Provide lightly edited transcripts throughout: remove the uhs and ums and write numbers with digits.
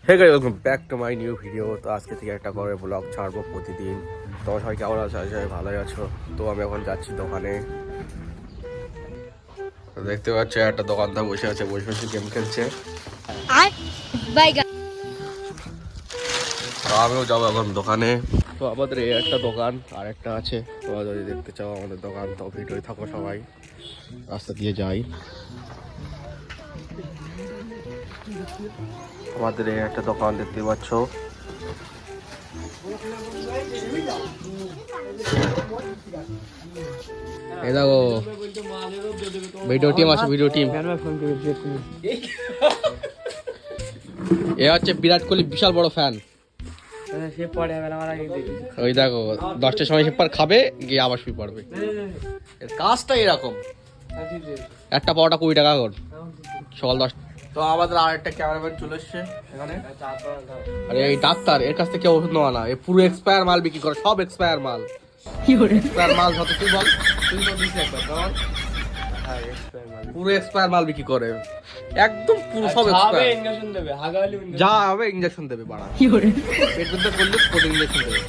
Hey guys, welcome back to my new video. তো আজকে থেকে একটা করে ব্লগ ছাড়বো প্রতিদিন। তোমার সবাই কেমন আছো? সবাই ভালোই আছো? তো আমি এখন যাচ্ছি দোকানে। তো দেখতে পাচ্ছ একটা দোকানদার বসে আছে, বসে বসে গেম খেলছে। তো আমিও যাবো এখন দোকানে। তো আমাদের এই একটা দোকান আর একটা আছে, তোমরা যদি দেখতে চাও আমাদের দোকান তো ভিডিওয় থাকো সবাই। রাস্তা দিয়ে যাই। আমাদের এই একটা দোকান দেখতে পাচ্ছ। এই দেখো ভিডিও টিম আছে, ভিডিও টিম। এ হচ্ছে বিরাট কোহলি বিশাল বড় ফ্যান। ওই দেখো 10টার সময় সেপার খাবে, গিয়ে আবার শুয়ে পড়বে। এর কাজটা এরকম। একটা পাওয়াটা 20 টাকা কর, সকাল 10। তো আমাদের আর একটা ক্যামেরাম্যান চলে এসছে এখানে। আরে এই ডাক্তার, এর কাছ থেকে কেউ ওষুধ নেওয়া না, এ পুরো এক্সপায়ার মাল বিক্রি করে, সব এক্সপায়ার মাল। এক্সপায়ার মাল যত তুই বল, তুই তো দিস একবার কেমন। পুরো এক্সপায়ার মাল বিক্রি করে, একদম পুরো সব এক্সপায়ার। ইনজেকশন দেবে, যা হবে ইনজেকশন দেবে বাড়া। পেট ব্যথা করলে প্রোটিন ইনজেকশন দেবে।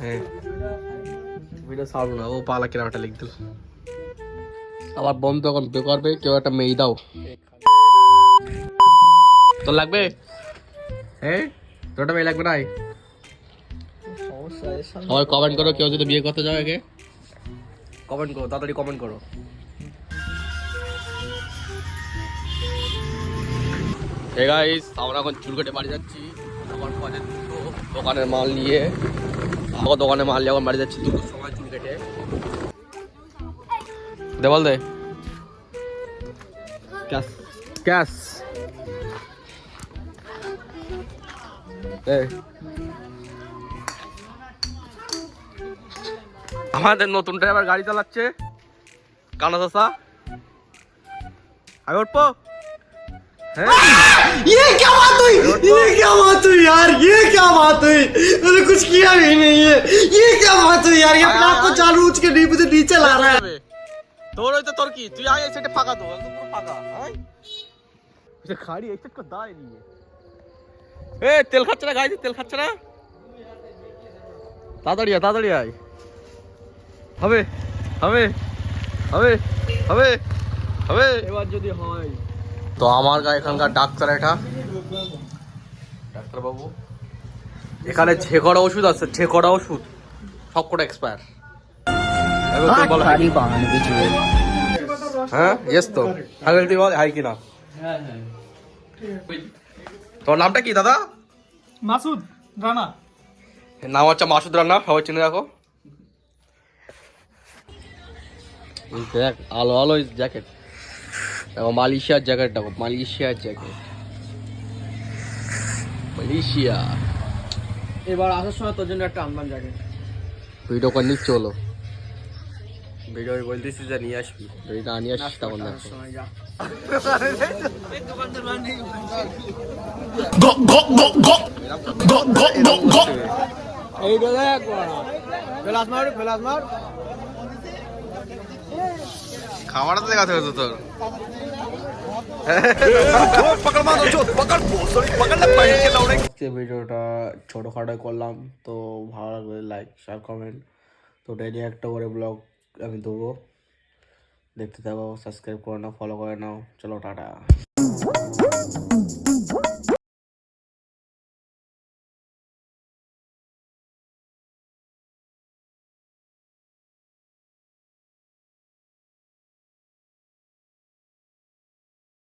হ্যাঁ ভিডিও ছাড়বো না, ও পালা কেনাটা লিখ দিল। আবার বন্ধু এখন বে করবে, কেউ একটা মেয়ে দাও। তোর লাগবে? হ্যাঁ তোরটা মেয়ে লাগবে নাই? সবাই কমেন্ট করো, কেউ যদি বিয়ে করতে যাও একে কমেন্ট করো, তাড়াতাড়ি কমেন্ট করো। হে গাইস, আমরা এখন চুল কেটে বাড়ি যাচ্ছি। আমার দোকানের মাল নিয়ে, আমার দোকানে মাল নিয়ে এখন বাড়ি যাচ্ছি। দুটোর সময় চুল কেটে দে, বল দে। Cash cash. আমাদের নতুন ড্রাইভার গাড়ি চালাচ্ছে, কানা চাষা। আমি উঠবো? ये क्या बात हुई? ये क्या बात हुई यार? ये क्या बात हुई? मैंने कुछ किया भी नहीं है। ये क्या बात हुई यार? ये अपने आप को चालू उठ के मुझे नीचे ला रहा है। তোর হইতো, তোর কি? তুই আয় সেটা ফাঁকা, তো একদম পুরো ফাঁকা। আয় এটা খাড়ি এই সেট কো দাঁড়িয়ে নিয়ে। এ তেল খাচ্ছে না গাড়িতে, তেল খাচ্ছে না। তাড়াতাড়ি আয়, তাড়াতাড়ি আয়। হবে হবে হবে হবে হবে এবার যদি হয়। তো আমার গায়ে এখানকার ডাক্তার, এটা ডাক্তার বাবু। এখানে যে কটা ওষুধ আছে, যে কটা ওষুধ সব কটা এক্সপায়ার। হ্যাঁ ইয়েস তো আগে তুই বল হাই কিনা। তোর নামটা কি দাদা? মাসুদ রানা। নাম হচ্ছে মাসুদ রানা, সবাই চিনে রাখো। দেখ আলো আলো জ্যাকেট দেখো, মালয়েশিয়ার জ্যাকেট দেখো, মালয়েশিয়ার জ্যাকেট, মালয়েশিয়া। এবার আসার সময় তোর জন্য একটা আনলাম জ্যাকেট। ভিডিও করে নিচ্ছ হলো, ভিডিও বলতেছি যে নিয়ে আসবি, যদি না নিয়ে আসিস তখন দেখো। এইটা দেখ ফেলাস মার, ফেলাস মার। খাবারটা দেখাতে হতো তোর। ভিডিওটা ছোটখাটো করলাম, তো ভালো লাগলে লাইক শেয়ার কমেন্ট। তো ডেইলি একটা করে ব্লগ আমি দেবো, দেখতে থাকো। সাবস্ক্রাইব করে নাও, ফলো করে নাও। চলো টাটা।